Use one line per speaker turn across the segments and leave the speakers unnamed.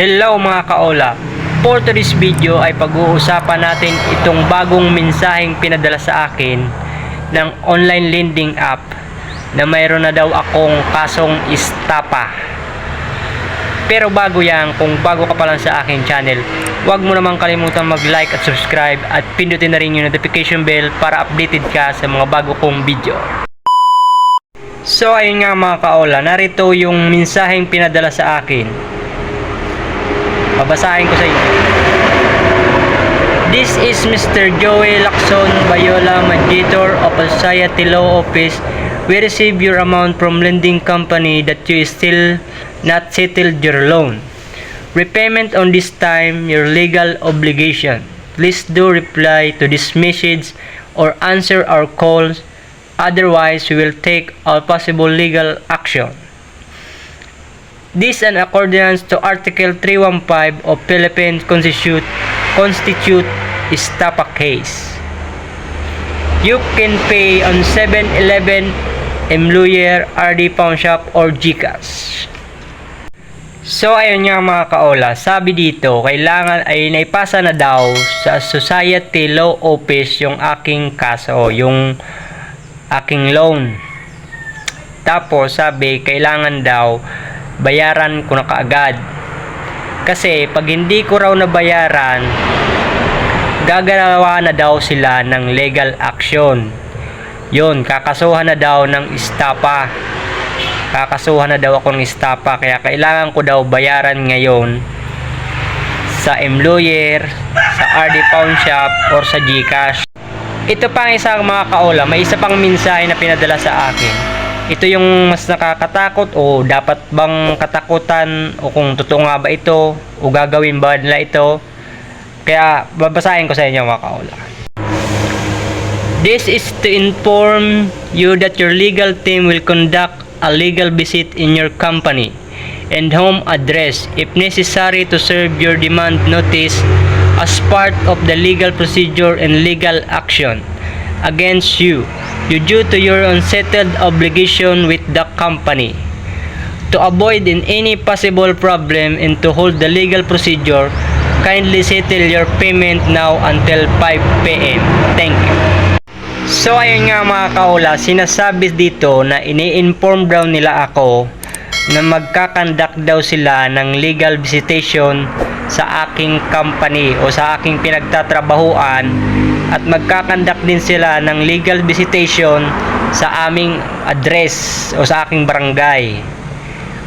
Hello mga kaola! For today's video ay pag-uusapan natin itong bagong mensaheng pinadala sa akin ng online lending app na mayroon na daw akong kasong istapa. Pero bago yan, kung bago ka pa lang sa aking channel, huwag mo namang kalimutan mag-like at subscribe at pindutin na rin yung notification bell para updated ka sa mga bago kong video. So ayun nga mga kaola, narito yung mensaheng pinadala sa akin. Babasahin ko sa inyo. This is Mr. Joey Lacson Bayola, Mediator of Society Law Office. We receive your amount from lending company that you still not settled your loan. Repayment on this time your legal obligation. Please do reply to this message or answer our calls. Otherwise, we will take all possible legal action. This in accordance to Article 315 of Philippine Constitute Istapa case. You can pay on 7-Eleven, Mlawyer, RD Pawn Shop, or GCash. So ayun nga mga kaola, sabi dito, kailangan ay naipasa na daw sa Society Law Office yung aking kaso, yung aking loan. Tapos sabi, kailangan daw bayaran ko na kaagad. Kasi pag hindi ko raw nabayaran, gagalawa na daw sila ng legal action. Yun, kakasuhan na daw ng istapa. Kakasuhan na daw ako ng istapa. Kaya kailangan ko daw bayaran ngayon sa Mlawyer, sa RD Pawn Shop, or sa GCash. Ito pang isang mga kaola, may isa pang mensahe na pinadala sa akin. Ito yung mas nakakatakot, o dapat bang katakutan, o kung totoo nga ba ito, o gagawin ba nila ito. Kaya babasahin ko sa inyo mga kaola. This is to inform you that your legal team will conduct a legal visit in your company and home address if necessary to serve your demand notice as part of the legal procedure and legal action against you due to your unsettled obligation with the company. To avoid in any possible problem and to hold the legal procedure, kindly settle your payment now until 5 p.m. Thank you. So ayun nga mga kaola, sinasabi dito na ini-inform daw nila ako na magkakandak daw sila ng legal visitation sa aking company o sa aking pinagtatrabahuan, at magkakandak din sila ng legal visitation sa aming address o sa aking barangay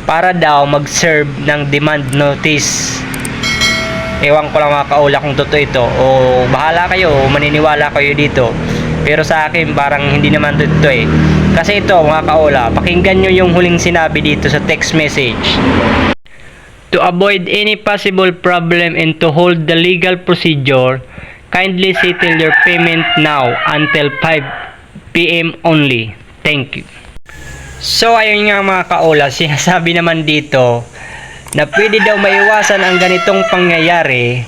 para daw mag-serve ng demand notice. Ewan ko lang mga kaola kung totoo ito, o bahala kayo o maniniwala kayo dito, pero sa akin parang hindi naman totoo eh. Kasi ito mga kaola, pakinggan nyo yung huling sinabi dito sa text message. To avoid any possible problem and to hold the legal procedure, kindly settle your payment now until 5 p.m. only. Thank you. So ayun nga mga kaola, sinasabi naman dito na pwede daw maiwasan ang ganitong pangyayari,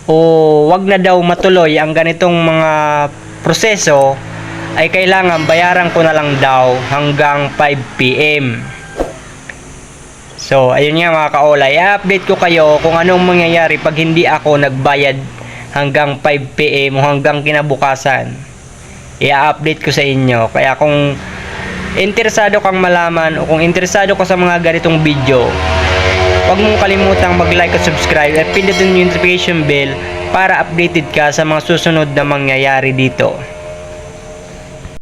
o wag na daw matuloy ang ganitong mga proseso, ay kailangan bayaran ko na lang daw hanggang 5 p.m. So ayun nga mga kaola, i-update ko kayo kung anong mangyayari pag hindi ako nagbayad hanggang 5 p.m. o hanggang kinabukasan. I-update ko sa inyo. Kaya kung interesado kang malaman o kung interesado ka sa mga ganitong video, huwag mong kalimutang mag-like at subscribe at pindutin yung notification bell para updated ka sa mga susunod na mangyayari dito.